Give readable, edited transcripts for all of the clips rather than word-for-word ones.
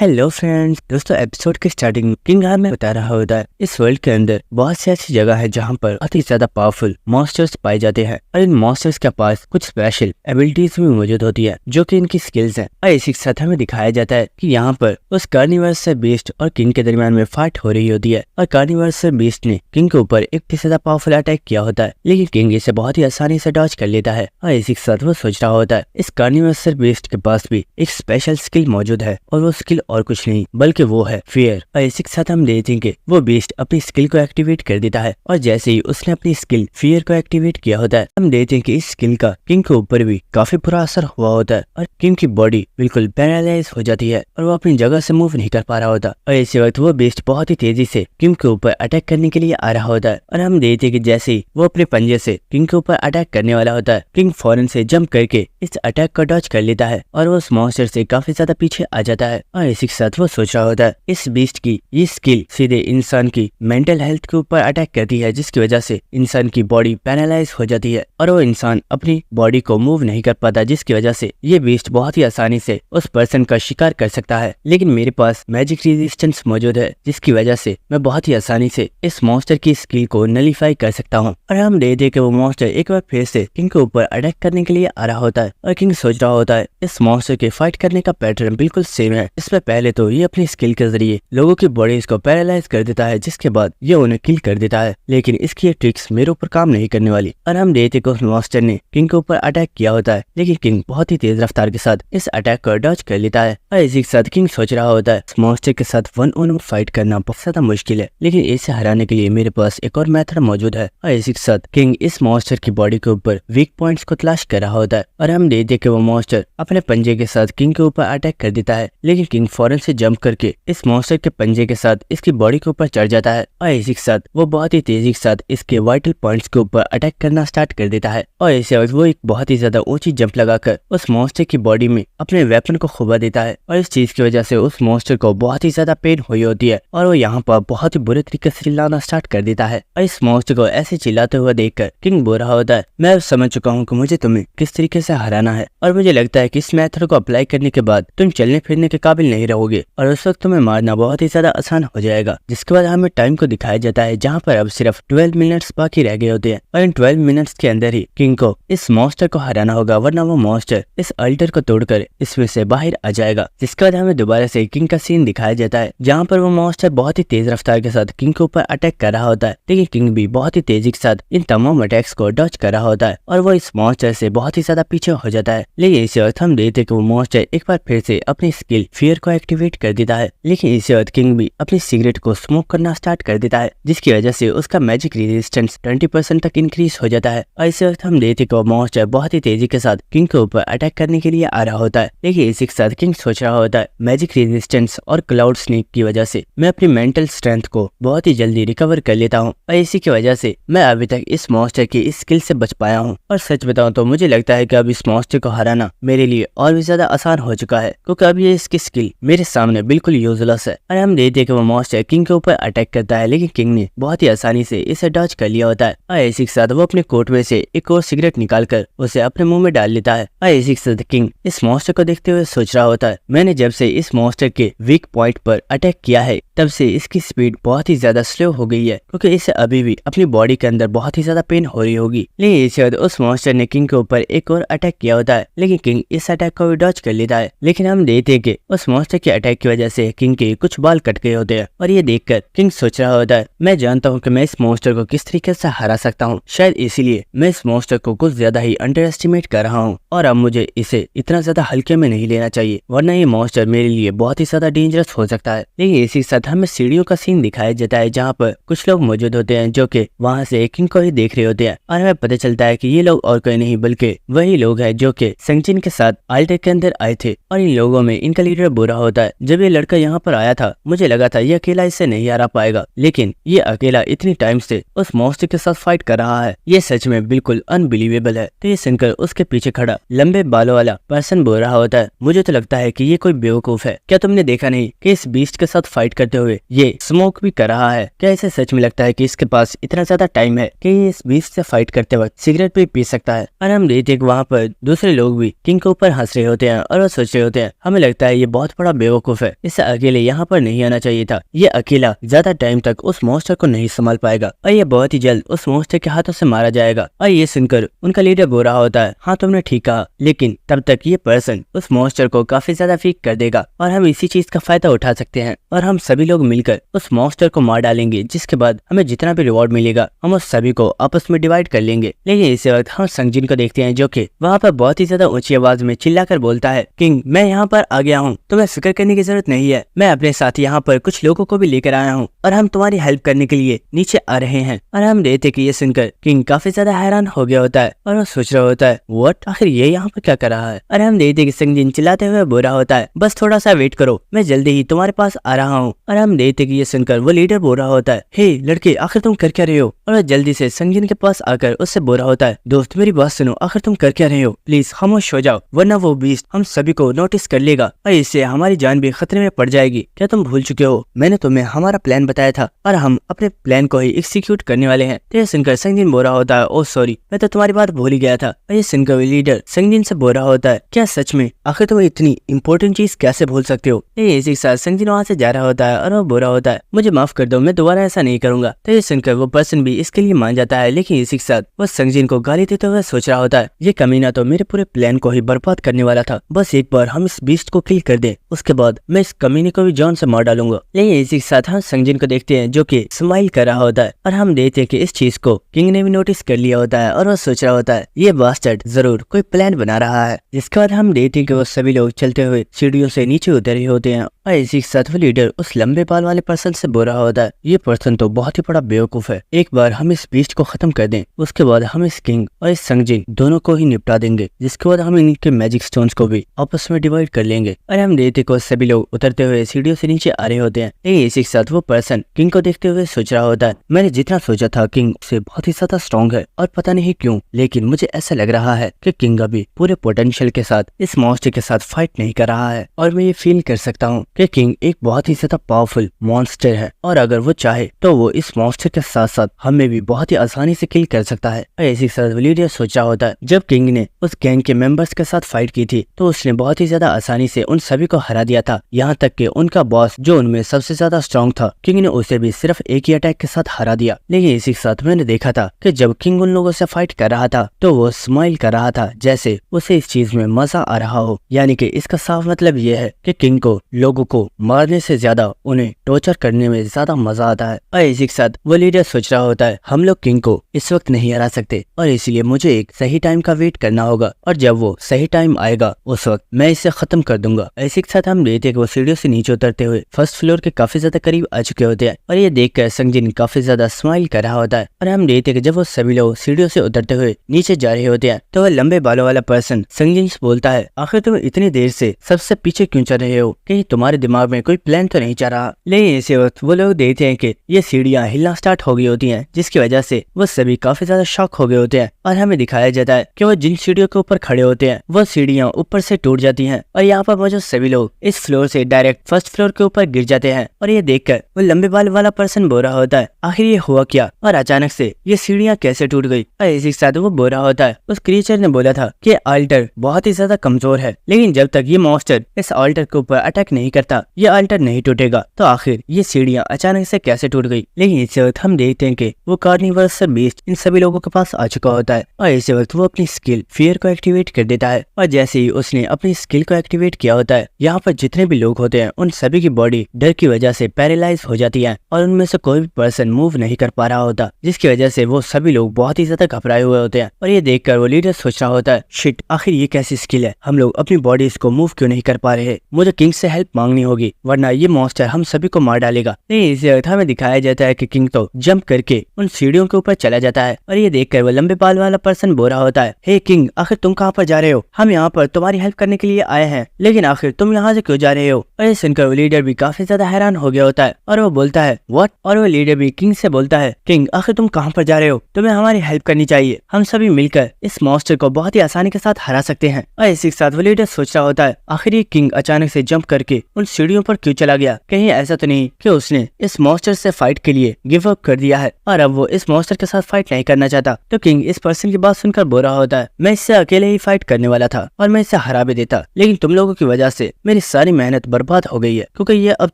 Hello friends, दोस्तों episode के starting में किंग हमें बता रहा होता है इस वर्ल्ड के अंदर बहुत सी ऐसी जगह है जहाँ पर बहुत ही ज्यादा पावरफुल मॉन्स्टर्स पाए जाते हैं और इन मॉन्स्टर्स के पास कुछ स्पेशल एबिलिटीज भी मौजूद होती है जो कि इनकी स्किल्स हैं। और इसी के साथ हमें दिखाया जाता है कि यहाँ पर उस कार्निवर्स से बीस्ट और किंग के दरमियान में फाइट हो रही होती है और कार्निवर्स से बीस्ट ने किंग के ऊपर एक ज्यादा पावरफुल अटैक किया होता है, लेकिन किंग इसे बहुत ही आसानी से डॉज कर लेता है। और इसी के साथ वो सोच रहा होता है इस कार्निवर्स से बीस्ट के पास भी एक स्पेशल स्किल मौजूद है और वो स्किल और कुछ नहीं बल्कि वो है फियर। और इसी के साथ हम देखेंगे वो बीस्ट अपनी स्किल को एक्टिवेट कर देता है और जैसे ही उसने अपनी स्किल फियर को एक्टिवेट किया होता है हम देखते हैं कि इस स्किल का किंग के ऊपर भी काफी बुरा असर हुआ होता है और किंग की बॉडी बिल्कुल पैरालाइज हो जाती है और वो अपनी जगह से मूव नहीं कर पा रहा होता। और इसी वक्त वो बीस्ट बहुत ही तेजी से किंग के ऊपर अटैक करने के लिए आ रहा होता है और हम देखते हैं कि जैसे ही वो अपने पंजे से किंग के ऊपर अटैक करने वाला होता है किंग फौरन से जंप करके इस अटैक को डॉज कर लेता है और वो उस मॉन्स्टर से काफी ज्यादा पीछे आ जाता है। और इसी के साथ वो सोच रहा होता है इस बीस्ट की ये स्किल सीधे इंसान की मेंटल हेल्थ के ऊपर अटैक करती है जिसकी वजह से इंसान की बॉडी पैरालाइज हो जाती है और वो इंसान अपनी बॉडी को मूव नहीं कर पाता, जिसकी वजह से ये बीस्ट बहुत ही आसानी से उस पर्सन का शिकार कर सकता है। लेकिन मेरे पास मैजिक रेजिस्टेंस मौजूद है जिसकी वजह से मैं बहुत ही आसानी से इस मॉन्स्टर की स्किल को नलीफाई कर सकता हूँ। और हम देखते कि वो मॉन्स्टर एक बार फिर से किंग के ऊपर अटैक करने के लिए आ रहा होता है और किंग सोच रहा होता है इस मॉन्स्टर के फाइट करने का पैटर्न बिल्कुल सेम है। इसमें पहले तो ये अपनी स्किल के जरिए लोगों की बॉडीज को पैरालाइज कर देता है जिसके बाद ये उन्हें किल कर देता है, लेकिन इसकी ये ट्रिक्स मेरे ऊपर काम नहीं करने वाली। और हम देखते कि उस मॉन्स्टर ने किंग के ऊपर अटैक किया होता है लेकिन किंग बहुत ही तेज रफ्तार के साथ इस अटैक को डॉज कर लेता है। और इसी के साथ किंग सोच रहा होता है इस मॉन्स्टर के साथ 1-on-1 फाइट करना बहुत ज्यादा मुश्किल है, लेकिन इसे हराने के लिए मेरे पास एक और मेथड मौजूद है। और इसी के साथ किंग इस मॉन्स्टर की बॉडी के ऊपर वीक पॉइंट्स को तलाश कर रहा होता है और हम देखते कि वो मॉन्स्टर अपने पंजे के साथ किंग के ऊपर अटैक कर देता है, लेकिन किंग फौरन से जंप करके इस मॉन्स्टर के पंजे के साथ इसकी बॉडी के ऊपर चढ़ जाता है और इसी के साथ वो बहुत ही तेजी के साथ इसके वाइटल पॉइंट्स के ऊपर अटैक करना स्टार्ट कर देता है। और इसी वक्त वो एक बहुत ही ज्यादा ऊंची जंप लगाकर उस मॉन्स्टर की बॉडी में अपने वेपन को खुबा देता है और इस चीज की वजह से उस मॉन्स्टर को बहुत ही ज्यादा पेन हुई होती है और वो यहाँ पर बहुत ही बुरे तरीके से चिल्लाना स्टार्ट कर देता है। और इस मॉन्स्टर को ऐसे चिल्लाते हुए देखकर किंग बोल रहा होता है मैं अब समझ चुका हूँ कि मुझे तुम्हें किस तरीके से हराना है और मुझे लगता है कि इस मेथड को अप्लाई करने के बाद तुम चलने फिरने के काबिल नहीं रहोगे और उस वक्त तुम्हें मारना बहुत ही ज्यादा आसान हो जाएगा। जिसके बाद हमें टाइम को दिखाया जाता है जहाँ पर अब सिर्फ 12 मिनट्स बाकी रह गए होते हैं और इन 12 मिनट्स के अंदर ही किंग को इस मॉन्स्टर को हराना होगा, वरना वो मॉन्स्टर इस अल्टर को तोड़कर इसमें से बाहर आ जाएगा। जिसके बाद हमें दोबारा से किंग का सीन दिखाया जाता है जहाँ पर वो मॉन्स्टर बहुत ही तेज रफ्तार के साथ किंग के ऊपर अटैक कर रहा होता है, लेकिन किंग भी बहुत ही तेजी के साथ इन तमाम अटैक्स को डॉज कर रहा होता है और वो इस मॉन्स्टर से बहुत ही ज्यादा पीछे हो जाता है। लेकिन इसी वक्त हम देखते कि वो मॉन्स्टर एक बार फिर से अपनी स्किल फियर को एक्टिवेट कर देता है, लेकिन इसी वक्त किंग भी अपनी सिगरेट को स्मोक करना स्टार्ट कर देता है जिसकी वजह से उसका मैजिक रेजिस्टेंस 20% तक इंक्रीज हो जाता है। और इसी वक्त हम देखते कि वो मॉन्स्टर बहुत ही तेजी के साथ किंग के ऊपर अटैक करने के लिए आ रहा होता है, लेकिन इसी के साथ किंग सोच रहा होता है मैजिक रेजिस्टेंस और क्लाउड स्नेक की वजह से मैं अपनी मेंटल स्ट्रेंथ को बहुत ही जल्दी रिकवर कर लेता हूँ और इसी की वजह से मैं अभी तक इस मॉन्स्टर की इस स्किल से बच पाया हूँ। और सच बताऊं तो मुझे लगता है कि अब इस मॉन्स्टर को हराना मेरे लिए और भी ज्यादा आसान हो चुका है क्योंकि अब ये इसकी स्किल मेरे सामने बिल्कुल यूजलेस है। और हम देखते हैं कि वो मॉन्स्टर किंग के ऊपर अटैक करता है, लेकिन किंग ने बहुत ही आसानी से इसे डॉज कर लिया होता है। और इसी के साथ वो अपने कोट में से एक और सिगरेट निकालकर उसे अपने मुंह में डाल लेता है। और इसी के साथ किंग इस मॉन्स्टर को देखते हुए सोच रहा होता है मैंने जब से इस मॉन्स्टर के वीक पॉइंट पर अटैक किया है तब से इसकी स्पीड बहुत ही ज्यादा स्लो हो गई है क्योंकि इसे अभी भी अपनी बॉडी के अंदर बहुत ही ज्यादा पेन हो रही होगी। लेकिन इसी वक्त उस मॉन्स्टर ने किंग के ऊपर एक और अटैक किया होता है, लेकिन किंग इस अटैक को भी डॉज कर लेता है। लेकिन हम देखते हैं कि उस मॉन्स्टर के अटैक की वजह से किंग के कुछ बाल कट गए होते हैं और ये देखकर किंग सोच रहा होता है मैं जानता हूँ कि मैं इस मॉन्स्टर को किस तरीके से हरा सकता हूँ, शायद इसीलिए मैं इस मॉन्स्टर को कुछ ज्यादा ही अंडर एस्टिमेट कर रहा हूँ और अब मुझे इसे इतना ज्यादा हल्के में नहीं लेना चाहिए, वरना ये मॉन्स्टर मेरे लिए बहुत ही ज्यादा डेंजरस हो सकता है। लेकिन इसी के साथ हमें सीढ़ियों का सीन दिखाया जाता है जहाँ पर कुछ लोग मौजूद होते हैं जो कि वहाँ से किंग को ही देख रहे होते हैं और हमें पता चलता है कि ये लोग और कोई नहीं बल्कि वही लोग हैं जो कि संगजिन के साथ अल्टर के अंदर आए थे। और इन लोगों में इनका लीडर बुरा होता है। जब ये लड़का यहाँ पर आया था मुझे लगा था ये अकेला इससे नहीं हरा पाएगा, लेकिन ये अकेला इतनी टाइम से उस मॉन्स्टर के साथ फाइट कर रहा है, ये सच में बिल्कुल अनबिलीवेबल है। तो ये सुनकर उसके पीछे खड़ा लंबे बालों वाला पर्सन बोल रहा होता है मुझे तो लगता है कि ये कोई बेवकूफ है, क्या तुमने देखा नहीं कि इस बीस्ट के साथ फाइट करते करते हुए ये स्मोक भी कर रहा है। क्या इसे सच में लगता है कि इसके पास इतना ज्यादा टाइम है कि ये इस बीस्ट से फाइट करते वक्त सिगरेट भी पी सकता है? और हम देखते हैं कि वहाँ पर दूसरे लोग भी किंग के ऊपर हंस रहे होते हैं और वो सोच रहे होते हैं हमें लगता है ये बहुत बड़ा बेवकूफ है, इसे अकेले यहाँ पर नहीं आना चाहिए था, ये अकेला ज्यादा टाइम तक उस मॉन्स्टर को नहीं संभाल पाएगा और ये बहुत ही जल्द उस मॉन्स्टर के हाथों से मारा जाएगा। और ये सुनकर उनका लीडर बोल रहा होता है हाँ तुमने ठीक कहा, लेकिन तब तक ये पर्सन उस मॉन्स्टर को काफी ज्यादा वीक कर देगा और हम इसी चीज का फायदा उठा सकते हैं और हम सभी लोग मिलकर उस मॉन्स्टर को मार डालेंगे, जिसके बाद हमें जितना भी रिवॉर्ड मिलेगा हम उस सभी को आपस में डिवाइड कर लेंगे। लेकिन इसी वक्त हम संगजिन को देखते हैं जो कि वहाँ पर बहुत ही ज्यादा ऊंची आवाज में चिल्लाकर बोलता है किंग मैं यहाँ पर आ गया हूँ, तुम्हें फिक्र करने की जरूरत नहीं है, मैं अपने साथ यहाँ पर कुछ लोगों को भी लेकर आया हूँ और हम तुम्हारी हेल्प करने के लिए नीचे आ रहे हैं। और हम देखते कि ये सुनकर किंग काफी ज्यादा हैरान हो गया होता है और वो सोच रहा होता है व्हाट, आखिर ये यहाँ पर क्या कर रहा है। और हम देखते कि संगजिन चिल्लाते हुए बोल रहा होता है बस थोड़ा सा वेट करो, मैं जल्दी ही तुम्हारे पास आ रहा हूँ। और हम देखते कि ये सुनकर वो लीडर बोल रहा होता है हे लड़के आखिर तुम कर क्या रहे हो। और वो जल्दी से संगजिन के पास आकर उससे बोल रहा होता है दोस्त मेरी बात सुनो, आखिर तुम कर क्या रहे हो, प्लीज खामोश हो जाओ वरना वो बीस्ट हम सभी को नोटिस कर लेगा और इससे हमारी जान भी खतरे में पड़ जाएगी। क्या तुम भूल चुके हो मैंने तुम्हें हमारा प्लान बताया था और हम अपने प्लान को ही एग्जीक्यूट करने वाले हैं। तो ये सुनकर संगजिन बोल रहा होता है ओ सॉरी मैं तो तुम्हारी बात भूल ही गया था। और ये सुनकर लीडर संगजिन से बोल रहा होता है क्या सच में, आखिर तुम इतनी इंपॉर्टेंट चीज कैसे भूल सकते हो। ये इसी के साथ संगजिन वहाँ से जा रहा होता है और वो बोल रहा होता है मुझे माफ कर दो, मैं दोबारा ऐसा नहीं करूंगा। तो ये सुनकर वो पर्सन भी इसके लिए मान जाता है, लेकिन इसी के साथ वो संगजिन को गाली देते हुए सोच रहा होता है ये कमीना तो मेरे पूरे प्लान को ही बर्बाद करने वाला था, बस एक बार हम इस बीस्ट को किल कर दें उसके बाद मैं इस कमीने को भी जान से मार डालूंगा। लेकिन इसी के साथ हम संगजिन को देखते हैं जो कि स्माइल कर रहा होता है और हम देखते हैं कि इस चीज को किंग ने भी नोटिस कर लिया होता है और वो सोच रहा होता है ये बास्टर्ड जरूर कोई प्लान बना रहा है। जिसके बाद हम देखते हैं कि वो सभी लोग चलते हुए सीढ़ियों से नीचे उतर रहे होते हैं और इसी के साथ वो लीडर उस लंबे बाल वाले पर्सन से बोल रहा होता है ये पर्सन तो बहुत ही बड़ा बेवकूफ है, एक बार हम इस बीस्ट को खत्म कर दें उसके बाद हम इस किंग और इस संगजिन दोनों को ही निपटा देंगे, जिसके बाद हम इनके मैजिक स्टोन्स को भी आपस में डिवाइड कर लेंगे। और हम देखते को सभी लोग उतरते हुए सीढ़ियों से नीचे आ रहे होते हैं। लेकिन इसी के साथ वो पर्सन किंग को देखते हुए सोच रहा होता है मैंने जितना सोचा था किंग से बहुत ही ज्यादा स्ट्रॉन्ग है और पता नहीं क्यों लेकिन मुझे ऐसा लग रहा है कि किंग अभी पूरे पोटेंशियल के साथ इस मॉन्स्टर के साथ फाइट नहीं कर रहा है और मैं ये फील कर सकता हूँ कि किंग एक बहुत ही ज्यादा पावरफुल मॉन्स्टर है और अगर वो चाहे तो वो इस मॉन्स्टर के साथ साथ हमें भी बहुत ही आसानी से किल कर सकता है। और इसी के साथ लीडर सोच रहा होता है जब किंग ने उस गैंग के मेंबर्स के साथ फाइट की थी तो उसने बहुत ही ज्यादा आसानी से उन सभी को हरा दिया था, यहाँ तक कि उनका बॉस जो उनमें सबसे ज्यादा स्ट्रॉन्ग था किंग ने उसे भी सिर्फ एक ही अटैक के साथ हरा दिया। लेकिन इसी के साथ मैंने देखा था कि जब किंग उन लोगों से फाइट कर रहा था तो वो स्माइल कर रहा था जैसे उसे इस चीज में मजा आ रहा हो, यानी कि इसका साफ मतलब ये है कि किंग को लोगों को मारने से ज्यादा उन्हें टॉर्चर करने में ज्यादा मजा आता है। और इसी के साथ वो लीडर सोच रहा होता है हम लोग किंग को इस वक्त नहीं हरा सकते और इसलिए मुझे एक सही टाइम का वेट करना होगा और जब वो सही टाइम आएगा उस वक्त मैं इसे खत्म कर दूंगा। इसी के साथ हम देखते हैं कि वो सीढ़ियों से नीचे उतरते हुए फर्स्ट फ्लोर के काफी ज्यादा करीब आ चुके होते हैं और ये देखकर संगजिन काफी ज्यादा स्माइल कर रहा होता है। और हम देखते हैं कि जब वो सभी लोग सीढ़ियों से उतरते हुए नीचे जा रहे होते हैं तो वह लंबे बालों वाला पर्सन संगजिन से बोलता है आखिर तुम इतनी देर से सबसे पीछे क्यों चल रहे हो, कहीं तुम्हारे दिमाग में कोई प्लान तो नहीं चल रहा। लेकिन इसी वक्त वो लोग देखते हैं कि ये सीढ़ियां हिलना स्टार्ट हो गई होती हैं, जिसकी वजह से वो सभी काफी ज्यादा शॉक हो गए होते हैं और हमें दिखाया जाता है कि वो जिन सीढ़ियों के ऊपर खड़े होते हैं वो सीढ़ियां ऊपर से टूट जाती हैं और यहाँ पर मौजूद सभी लोग इस फ्लोर से डायरेक्ट फर्स्ट फ्लोर के ऊपर गिर जाते हैं। और ये देखकर वो लंबे बाल वाला पर्सन बोल रहा होता है आखिर ये हुआ क्या और अचानक से ये सीढ़ियां कैसे टूट गई। और इसी के साथ वो बोल रहा होता है उस क्रिएचर ने बोला था कि अल्टर बहुत ही ज्यादा कमजोर है, लेकिन जब तक ये मॉन्स्टर इस अल्टर के ऊपर अटैक नहीं करता ये अल्टर नहीं टूटेगा, तो आखिर ये सीढ़ियां अचानक से कैसे टूट गई। लेकिन इसी वक्त हम देखते हैं कि वो कार्निवर्सल बीस्ट इन सभी लोगों के पास आ चुका होता है और इसी वक्त वो अपनी स्किल फियर को एक्टिवेट कर देता है और जैसे ही उसने अपनी स्किल को एक्टिवेट किया होता है यहाँ पर जितने भी लोग होते हैं उन सभी की बॉडी डर की वजह से पैरालाइज हो जाती है और उनमें से कोई भी पर्सन मूव नहीं कर पा रहा होता, जिसकी वजह से वो सभी लोग बहुत ही ज्यादा घबराए हुए होते हैं। और ये देखकर वो लीडर सोच रहा होता है शिट, आखिर ये कैसी स्किल है, हम लोग अपनी बॉडीज को मूव क्यों नहीं कर पा रहे, मुझे किंग से हेल्प मांगनी होगी वरना ये मॉन्स्टर हम सभी को मार डालेगा। नहीं, इसी वक्त हमें दिखाया जाता है कि किंग तो जंप करके उन सीढ़ियों के ऊपर चला जाता है और ये देखकर वो लंबे बाल वाला पर्सन बोल रहा होता है हे किंग, आखिर तुम कहाँ पर जा रहे हो, हम यहाँ पर तुम्हारी हेल्प करने के लिए आए हैं, लेकिन आखिर तुम यहाँ से क्यों जा रहे हो। और ये सुनकर वो लीडर भी काफी ज्यादा हैरान हो गया होता है और वो बोलता है व्हाट, और वो लीडर भी किंग से बोलता है किंग, आखिर तुम कहाँ पर जा रहे हो, तुम्हें हमारी हेल्प करनी चाहिए, हम सभी मिलकर इस मॉन्स्टर को बहुत ही आसानी के साथ हरा सकते हैं। और इसी के साथ वो लीडर सोच रहा होता है आखिर ये किंग अचानक से जंप करके उन सीढ़ियों पर क्यों चला गया, कहीं कहीं ऐसा तो नहीं कि उसने इस मॉन्स्टर से फाइट के लिए गिव अप कर दिया है और अब वो इस मॉन्स्टर के साथ फाइट नहीं करना चाहता। तो किंग इस पर्सन की बात सुनकर बुरा होता है। मैं इससे अकेले ही फाइट करने वाला था और मैं इसे हरा भी देता, लेकिन तुम लोगों की वजह से मेरी सारी मेहनत बर्बाद हो गई है, क्योंकि ये अब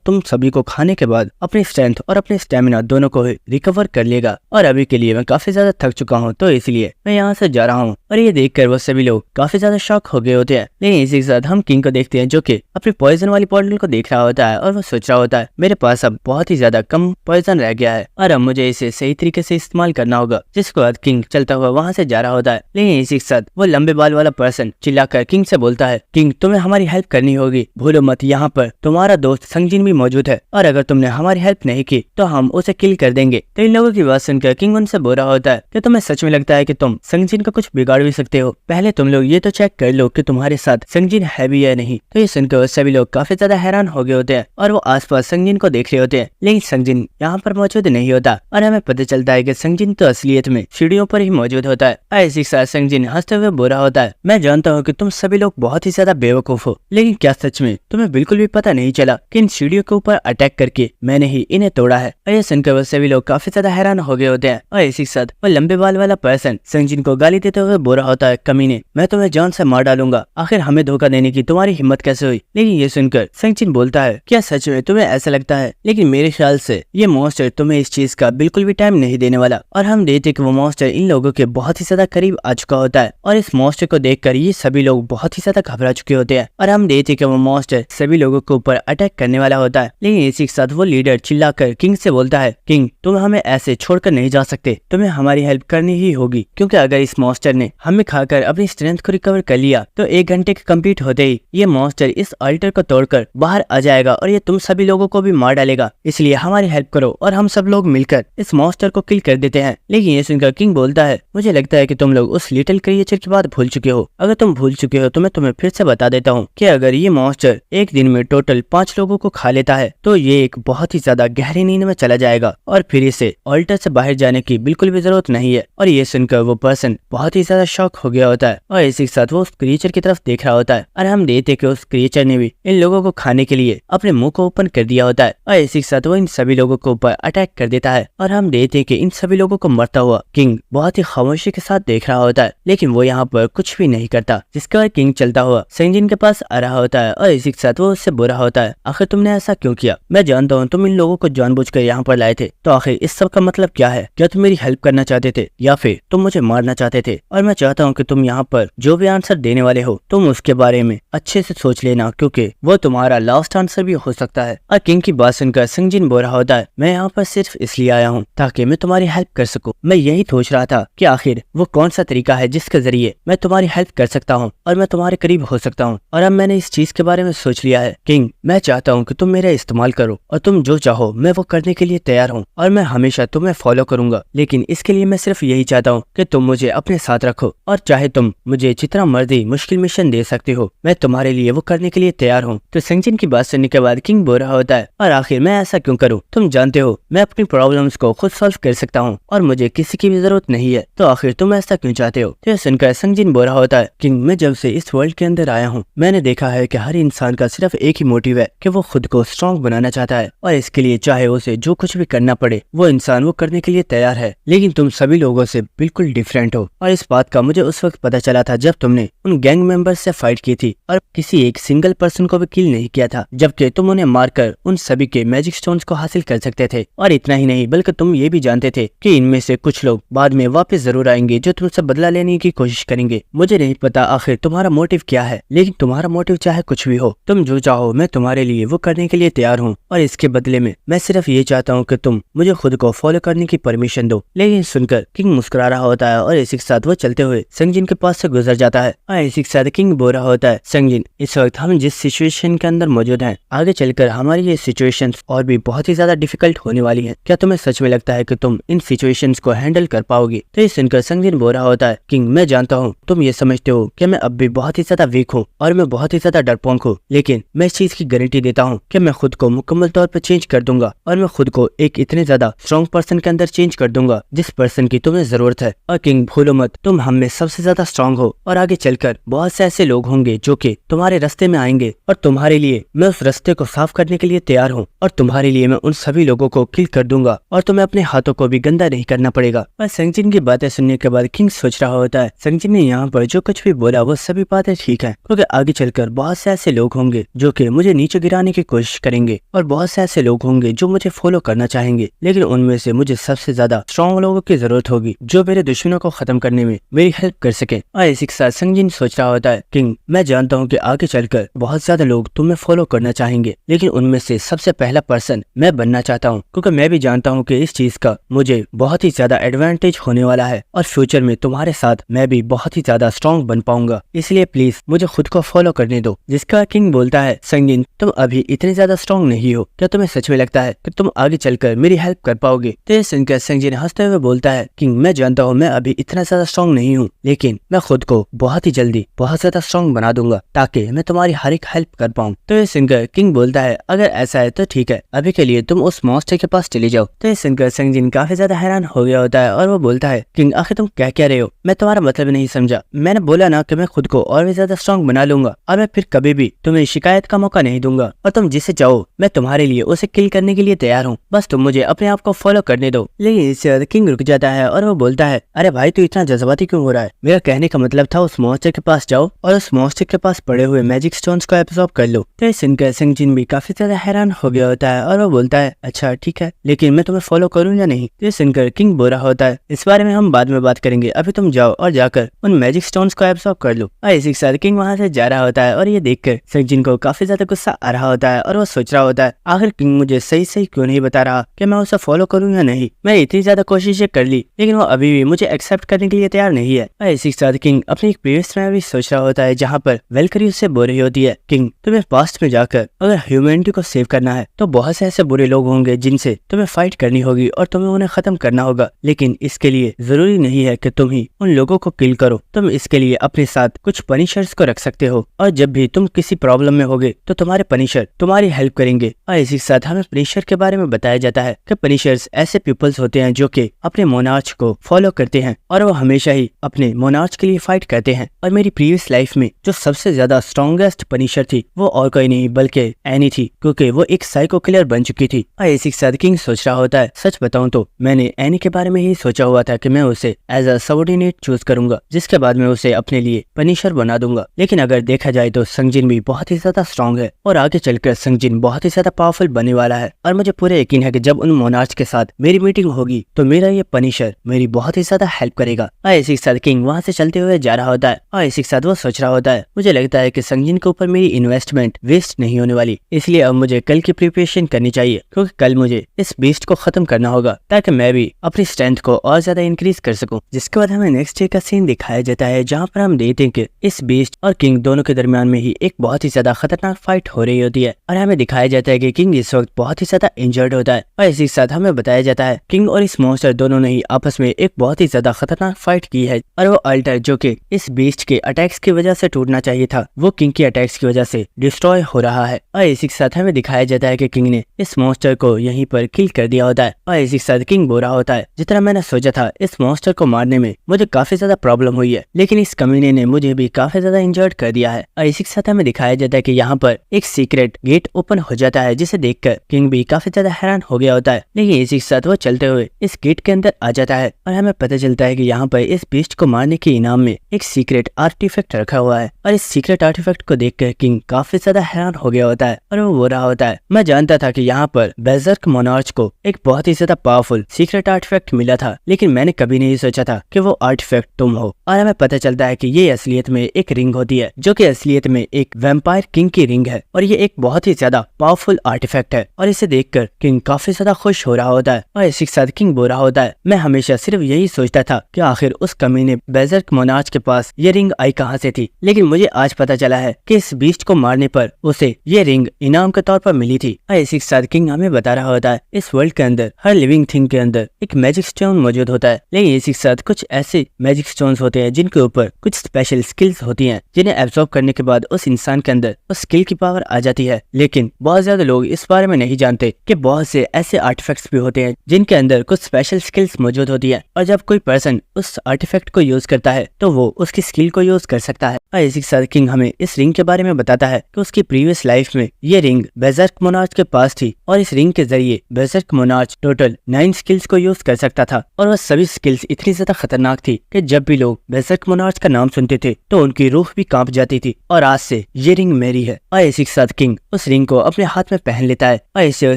तुम सभी को खाने के बाद अपनी स्ट्रेंथ और अपने स्टेमिना दोनों को ही रिकवर कर लेगा और अभी के लिए मैं काफी ज्यादा थक चुका हूँ, तो इसलिए मैं यहाँ से जा रहा हूँ। और ये देखकर वो सभी लोग काफी ज्यादा शॉक हो गए होते हैं। लेकिन इसी के साथ हम किंग को देखते हैं जो कि अपनी पॉइजन वाली बॉटल को देख रहा होता है और वो सोच रहा होता है मेरे पास अब बहुत ही ज्यादा कम पॉइजन रह गया है और अब मुझे इसे सही तरीके से इस्तेमाल करना होगा। जिसके बाद किंग चलता हुआ वहाँ से जा रहा होता है। लेकिन इसी के साथ वो लंबे बाल वाला पर्सन चिल्लाकर किंग से बोलता है, किंग तुम्हें हमारी हेल्प करनी होगी, भूलो मत यहाँ पर तुम्हारा दोस्त संगजिन भी मौजूद है और अगर तुमने हमारी हेल्प नहीं की तो हम उसे किल कर देंगे। तो इन लोगों की बात सुनकर किंग उनसे बोल रहा होता है कि तुम्हें सच में लगता है कि तुम संगजिन का कुछ बिगाड़ भी सकते हो, पहले तुम लोग ये तो चेक कर लो कि तुम्हारे साथ संगजिन है भी या नहीं। तो ये सुनकर सभी लोग काफी ज्यादा हैरान हो गए होते हैं और वो आसपास संगजिन को देख रहे होते हैं, लेकिन संगजिन यहाँ पर मौजूद नहीं होता और हमें पता चलता है कि संगजिन तो असलियत में सीढ़ियों पर ही मौजूद होता है। ऐसी साथ संगजिन हंसते हुए बोला होता है, मैं जानता हूँ कि तुम सभी लोग बहुत ही ज्यादा बेवकूफ हो, लेकिन क्या सच में तुम्हें बिल्कुल भी पता नहीं चला कि इन सीढ़ियों के ऊपर अटैक करके मैंने ही इन्हें तोड़ा है। और ये सुनकर वो सभी लोग काफी ज्यादा हैरान हो गए होते हैं और इसी के साथ वो लंबे बाल वाला पर्सन संगजिन को गाली देते हुए बोल रहा होता है, कमीने मैं तुम्हें जान से मार डालूंगा, आखिर हमें धोखा देने की तुम्हारी हिम्मत कैसे हुई। लेकिन ये सुनकर संगजिन बोलता है, क्या सच में तुम्हें ऐसा लगता है, लेकिन मेरे ख्याल से ये मॉन्स्टर तुम्हें इस चीज का बिल्कुल भी टाइम नहीं देने वाला। और हम देखते कि वो मॉन्स्टर इन लोगों के बहुत ही ज्यादा करीब आ चुका होता है और इस मॉन्स्टर को देखकर ये सभी लोग बहुत ही ज्यादा घबरा चुके होते हैं और हम देखते कि वो मॉन्स्टर सभी लोगों के ऊपर अटैक करने वाला होता है। लेकिन इसी के साथ वो लीडर चिल्लाकर किंग से बोलता है, किंग तुम हमें ऐसे छोड़कर नहीं जा सकते, तुम्हें हमारी हेल्प करनी ही होगी, क्योंकि अगर इस मॉन्स्टर ने हमें खाकर अपनी स्ट्रेंथ को रिकवर कर लिया तो 1 घंटे के कंप्लीट होते ही ये मॉन्स्टर इस अल्टर को तोड़कर बाहर आ जाएगा और ये तुम सभी लोगों को भी मार डालेगा, इसलिए हमारी हेल्प करो और हम सब लोग मिलकर इस मॉन्स्टर को किल कर देते हैं। लेकिन ये सुनकर किंग बोलता है, मुझे लगता है कि तुम लोग उस लिटिल क्रिएचर की बात भूल चुके हो। अगर तुम भूल चुके हो तो मैं तुम्हें फिर से बता देता हूँ कि अगर ये मॉन्स्टर एक दिन में टोटल 5 लोगों को खा लेता है तो ये एक बहुत ही ज्यादा गहरी नींद में चला जाएगा और फिर इसे अल्टर से बाहर जाने की बिल्कुल भी जरूरत नहीं है। और ये सुनकर वो पर्सन बहुत ही ज्यादा शॉक हो गया होता है और इसी के साथ वो उस क्रिएचर की तरफ देख रहा होता है और हम देखते कि उस क्रिएचर ने भी इन लोगों को खाने के लिए अपने मुंह को ओपन कर दिया होता है और इसी के साथ वो इन सभी लोगों के ऊपर अटैक कर देता है और हम देखते कि इन सभी लोगों को मरता हुआ किंग बहुत ही खामोशी के साथ देख रहा होता है, लेकिन वो यहाँ पर कुछ भी नहीं करता। जिसके बाद किंग चलता हुआ संगजिन के पास आ रहा होता है और इसी के साथ वो उससे बुरा होता है, आखिर तुमने ऐसा क्यों किया, मैं जानता हूँ तुम इन लोगों को जानबूझकर यहाँ पर लाए थे, तो आखिर इस सब का मतलब क्या है, क्या तुम मेरी हेल्प करना चाहते थे या फिर तुम मुझे मारना चाहते थे। और मैं चाहता हूँ कि तुम यहाँ पर जो भी आंसर देने वाले हो तुम उसके बारे में अच्छे से सोच लेना, क्योंकि वो तुम्हारा लास्ट आंसर भी हो सकता है। और किंग की बात सुनकर संगजिन बोल रहा होता है, मैं यहाँ पर सिर्फ इसलिए आया हूँ ताकि मैं तुम्हारी हेल्प कर सकूं। मैं यही सोच रहा था कि आखिर वो कौन सा तरीका है जिसके जरिए मैं तुम्हारी हेल्प कर सकता हूँ और मैं तुम्हारे करीब हो सकता हूँ। और अब मैंने इस चीज के बारे में सोच लिया है किंग, मैं चाहता हूँ कि तुम मेरा इस्तेमाल करो और तुम जो चाहो मैं वो करने के लिए तैयार हूँ और मैं हमेशा तुम्हें फॉलो करूंगा, लेकिन इसके लिए मैं सिर्फ यही चाहता हूँ कि तुम मुझे अपने साथ रखो और चाहे तुम मुझे जितना मर्जी मुश्किल मिशन दे सकते हो मैं तुम्हारे लिए वो करने के लिए तैयार हूँ। तो संगजिन की बात सुनने के बाद किंग बोल रहा होता है, और आखिर मैं ऐसा क्यों करूँ, तुम जानते हो मैं अपनी प्रॉब्लम्स को खुद सॉल्व कर सकता हूँ और मुझे किसी की भी जरूरत नहीं है, तो आखिर तुम ऐसा क्यों चाहते हो। तो सुनकर संगजिन बोल रहा होता है, किंग मैं जब से इस वर्ल्ड के अंदर आया हूँ मैंने देखा है कि हर इंसान का सिर्फ एक ही मोटिव है कि वो खुद को स्ट्रॉन्ग बनाना चाहता है और इसके लिए चाहे उसे जो कुछ भी करना पड़े वो इंसान वो करने के लिए तैयार है। लेकिन तुम सभी लोगों से बिल्कुल डिफरेंट हो और इस बात का मुझे उस वक्त पता चला था जब तुमने उन गैंग मेंबर्स से फाइट की थी और किसी एक सिंगल पर्सन को भी किल नहीं किया था, जबकि तुम उन्हें मारकर उन सभी के मैजिक स्टोन्स को हासिल कर सकते थे। और इतना ही नहीं बल्कि तुम ये भी जानते थे कि इनमें से कुछ लोग बाद में वापस जरूर आएंगे जो तुमसे बदला लेने की कोशिश करेंगे। मुझे नहीं पता आखिर तुम्हारा मोटिव क्या है, लेकिन तुम्हारा मोटिव चाहे कुछ भी हो तुम जो चाहो मैं तुम्हारे लिए वो करने के लिए तैयार हूँ और इसके बदले में मैं सिर्फ ये चाहता हूँ कि तुम मुझे खुद को फॉलो करने की परमिशन दो। लेकिन सुनकर किंग मुस्कुरा रहा होता है और इसी के साथ वो चलते हुए संगजिन के पास से गुजर जाता है और इसी के साथ किंग बोल रहा होता है, संगजिन इस वक्त हम जिस सिचुएशन के अंदर मौजूद हैं आगे चलकर हमारी ये सिचुएशंस और भी बहुत ही ज्यादा डिफिकल्ट होने वाली हैं, क्या तुम्हें सच में लगता है कि तुम इन सिचुएशंस को हैंडल कर पाओगे। तो ये सुनकर संगजिन बोल रहा होता है, किंग मैं जानता हूँ तुम ये समझते हो कि मैं अब भी बहुत ही ज्यादा वीक हूँ और मैं बहुत ही ज्यादा डरपोक हूँ, लेकिन मैं इस चीज की गारंटी देता हूँ कि मैं खुद को मुकम्मल तौर पर चेंज कर दूंगा और मैं खुद को एक इतने ज्यादा स्ट्रॉन्ग पर्सन के अंदर चेंज कर दूंगा जिस पर्सन की तुम्हें जरूरत है। और किंग भूलो मत तुम हम में सबसे ज्यादा स्ट्रॉन्ग हो और आगे चलकर बहुत से ऐसे लोग होंगे जो कि तुम्हारे रास्ते में आएंगे और तुम्हारे लिए मैं उस रास्ते को साफ करने के के लिए तैयार हूँ और तुम्हारे लिए मैं उन सभी लोगों को किल कर दूंगा और तुम्हें अपने हाथों को भी गंदा नहीं करना पड़ेगा। और संगजिन की बातें सुनने के बाद किंग सोच रहा होता है संगजिन ने यहाँ पर जो कुछ भी बोला वो सभी बातें ठीक है, क्योंकि आगे चलकर बहुत से ऐसे लोग होंगे जो कि मुझे नीचे गिराने की कोशिश करेंगे और बहुत से ऐसे लोग होंगे जो मुझे फॉलो करना चाहेंगे, लेकिन उनमें से मुझे सबसे ज्यादा स्ट्रॉन्ग लोगों की जरूरत होगी जो मेरे दुश्मनों को खत्म करने में मेरी हेल्प कर सके। और इसी के साथ संगजिन सोच रहा होता है किंग, मैं जानता हूँ कि आगे चलकर बहुत ज्यादा लोग तुम्हें फॉलो करना चाहेंगे, लेकिन उनमें से सबसे पहला पर्सन मैं बनना चाहता हूँ, क्योंकि मैं भी जानता हूँ कि इस चीज का मुझे बहुत ही ज्यादा एडवांटेज होने वाला है और फ्यूचर में तुम्हारे साथ मैं भी बहुत ही ज्यादा स्ट्रॉन्ग बन पाऊंगा, इसलिए प्लीज मुझे खुद को फॉलो करने दो। जिसका किंग बोलता है संगजिन, तुम अभी इतने ज्यादा स्ट्रॉन्ग नहीं हो, क्या तुम्हें सच में लगता है कि तुम आगे चलकर मेरी हेल्प कर पाओगे? तो ये सुनकर संगजिन हंसते हुए बोलता है किंग, मैं जानता हूँ मैं अभी इतना ज्यादा स्ट्रॉन्ग नहीं हूँ, लेकिन मैं खुद को बहुत ही जल्दी बहुत ज्यादा स्ट्रॉन्ग बना दूंगा ताकि मैं तुम्हारी हर एक हेल्प कर पाऊँ। तो ये सुनकर किंग बोलता है अगर ऐसा है तो ठीक है, अभी के लिए तुम उस मॉन्स्टर के पास चले जाओ। तो ये सुनकर संगजिन काफी ज्यादा हैरान हो गया होता है और वो बोलता है किंग, आखिर तुम क्या कह रहे हो? मैं तुम्हारा मतलब नहीं समझा। मैंने बोला ना कि मैं खुद को और भी ज्यादा स्ट्रॉन्ग बना लूंगा और मैं फिर कभी भी तुम्हें शिकायत का मौका नहीं दूंगा और तुम जिसे चाहो मैं तुम्हारे लिए उसे किल करने के लिए तैयार हूँ, बस तुम मुझे अपने आप को फॉलो करने दो। लेकिन इससे ज्यादा किंग रुक जाता है और वो बोलता है अरे भाई तू इतना जज्बाती क्यों हो रहा है? मेरा कहने का मतलब था उस मॉन्स्टर के पास जाओ और उस मॉन्स्टर के पास पड़े हुए मैजिक स्टोन्स को एब्सॉर्ब कर लो। तो सुनकर संगजिन भी काफी ज्यादा हैरान हो गया होता है और वो बोलता है अच्छा ठीक है, लेकिन मैं तुम्हें फॉलो करूँ या नहीं? तो सुनकर किंग बुरा होता है इस बारे में हम बाद में बात करेंगे, अभी तुम जाओ और जाकर उन मैजिक स्टोन्स को एब्सॉर्ब कर लो। और इसी के साथ किंग वहां से जा रहा होता है और ये देखकर संगजिन को काफी ज्यादा गुस्सा आ रहा होता है और वो सोच रहा होता है आखिर किंग मुझे सही सही क्यों नहीं बता रहा कि मैं उसे फॉलो करूँ या नहीं? मैं इतनी ज्यादा कोशिशें कर ली लेकिन वो अभी भी मुझे एक्सेप्ट करने के लिए तैयार नहीं है। और इसी के साथ किंग अपनी एक प्रीवियस में भी सोच रहा होता है जहाँ पर वेलकरी उससे बोल रही होती है किंग, तुम्हें पास्ट में जाकर अगर ह्यूमैनिटी को सेव करना है तो बहुत से ऐसे बुरे लोग होंगे जिनसे तुम्हें फाइट करनी होगी और तुम्हें उन्हें खत्म करना होगा, लेकिन इसके लिए जरूरी नहीं है कि तुम ही उन लोगों को किल करो। तुम इसके लिए अपने साथ कुछ पनिशर्स को रख सकते हो और जब भी तुम किसी प्रॉब्लम में होगे तो तुम्हारे पनिशर तुम्हारी हेल्प करेंगे। और इसी के साथ हमें पनिशर के बारे में बताया जाता है कि पनिशर्स ऐसे पीपल्स होते हैं जो कि अपने मोनार्च को फॉलो करते हैं और वो हमेशा ही अपने मोनार्च के लिए फाइट करते हैं। और मेरी प्रीवियस लाइफ में जो सबसे ज्यादा स्ट्रॉन्गेस्ट पनिशर थी वो और कोई नहीं बल्कि एनी थी, क्योंकि वो एक साइको किलर बन चुकी थी। और इसी के साथ किंग सोच रहा होता है सच बताऊं तो मैंने एनी के बारे में ही सोचा हुआ था कि मैं उसे एज अ सबऑर्डिनेट चूज करूंगा, जिसके बाद मैं उसे अपने लिए पनिशर बना दूंगा। लेकिन अगर देखा जाए तो संगजिन भी बहुत ही ज्यादा स्ट्रॉन्ग है और आगे चलकर संगजिन बहुत ही ज्यादा पावरफुल बनने वाला है और मुझे पूरा यकीन है कि जब उन मोनार्च के साथ मेरी मीटिंग होगी तो मेरा ये पनिशर मेरी बहुत ही ज्यादा हेल्प करेगा। और इसी के साथ किंग वहाँ से चलते हुए जा रहा होता है और इसी के साथ वो सोच रहा होता है मुझे लगता है कि संगजिन के ऊपर मेरी इन्वेस्टमेंट वेस्ट नहीं होने वाली, इसलिए अब मुझे कल की प्रिपरेशन करनी चाहिए, क्योंकि कल मुझे इस बीस्ट को खत्म करना होगा ताकि मैं भी अपनी स्ट्रेंथ को और ज्यादा इंक्रीज कर सकूं। जिसके बाद हमें नेक्स्ट डे का सीन दिखाया जाता है जहां पर हम देखते हैं कि इस बीस्ट और किंग दोनों के दरमियान में ही एक बहुत ही ज्यादा खतरनाक फाइट हो रही होती है और हमें दिखाया जाता है कि किंग इस वक्त बहुत ही ज्यादा इंजर्ड होता है। और इसी के साथ हमें बताया जाता है किंग और इस मॉन्स्टर दोनों ने ही आपस में एक बहुत ही ज्यादा खतरनाक फाइट की है और वो अल्टर जो कि इस बीस्ट के अटैक्स की वजह से टूटना चाहिए था वो किंग के अटैक्स की वजह से डिस्ट्रॉय हो रहा है। और इसी के साथ हमें दिखाया जाता है कि किंग ने इस मॉन्स्टर को यहीं पर किल कर दिया होता है। और इसी के साथ किंग बोल रहा होता है जितना मैंने सोचा था इस मॉन्स्टर को मारने में मुझे काफी ज्यादा प्रॉब्लम हुई है, लेकिन इस कमीने ने मुझे भी काफी ज्यादा इंजर्ड कर दिया है। और इसी के साथ हमें दिखाया जाता है कि यहाँ पर एक सीक्रेट गेट ओपन हो जाता है जिसे देखकर किंग भी काफी ज्यादा हैरान हो गया होता है, लेकिन इसी के साथ वो चलते हुए इस गेट के अंदर आ जाता है और हमें पता चलता है कि यहाँ पर इस बीस्ट को मारने के इनाम में एक सीक्रेट आर्टिफैक्ट रखा हुआ है। और इस सीक्रेट आर्टिफैक्ट को देखकर किंग काफी ज्यादा हैरान हो गया होता है और वो बोल रहा होता है मैं जानता था कि यहाँ पर बेजर्क मोनार्च को एक बहुत ही ज्यादा पावरफुल सीक्रेट आर्टिफैक्ट मिला था, लेकिन मैंने कभी नहीं सोचा था कि वो आर्टिफैक्ट तुम हो। और हमें पता चलता है कि ये असलियत में एक रिंग होती है जो कि असलियत में एक वैम्पायर किंग की रिंग है और ये एक बहुत ही ज्यादा पावरफुल आर्टिफैक्ट है। और इसे देखकर किंग काफी ज्यादा खुश हो रहा होता है और इसी के साथ किंग बोल रहा होता है मैं हमेशा सिर्फ यही सोचता था कि आखिर उस कमीने बेजर्क मोनार्च के पास ये रिंग आई कहाँ से थी, लेकिन मुझे आज पता चला है कि इस बीस्ट को मारने पर उसे ये रिंग इनाम के तौर पर मिली थी। और इसी के साथ किंग हमें बता रहा होता है इस वर्ल्ड के अंदर हर लिविंग थिंग के अंदर एक मैजिक स्टोन मौजूद होता है, लेकिन इसी के साथ कुछ ऐसे मैजिक स्टोन्स होते हैं जिनके ऊपर कुछ स्पेशल स्किल्स होती हैं जिन्हें एब्सॉर्ब करने के बाद उस इंसान के अंदर उस स्किल की पावर आ जाती है। लेकिन बहुत ज्यादा लोग इस बारे में नहीं जानते कि बहुत से ऐसे आर्टिफैक्ट्स भी होते हैं जिनके अंदर कुछ स्पेशल स्किल्स मौजूद होती है और जब कोई पर्सन उस आर्टिफैक्ट को यूज करता है तो वो उसकी स्किल को यूज कर सकता है। और इसी के साथ किंग हमें इस रिंग के बारे में बताता है कि उसकी प्रीवियस लाइफ में ये रिंग बेजर्क मोनार्च के पास थी और इस रिंग के जरिए बेजर्क मोनार्च टोटल 9 स्किल्स को यूज कर सकता था और वह सभी स्किल्स इतनी ज्यादा खतरनाक थी कि जब भी लोग बेजर्क मोनार्च का नाम सुनते थे तो उनकी रूह भी कांप जाती थी। और आज से ये रिंग मेरी है। और इसी के साथ किंग उस रिंग को अपने हाथ में पहन लेता है और इसे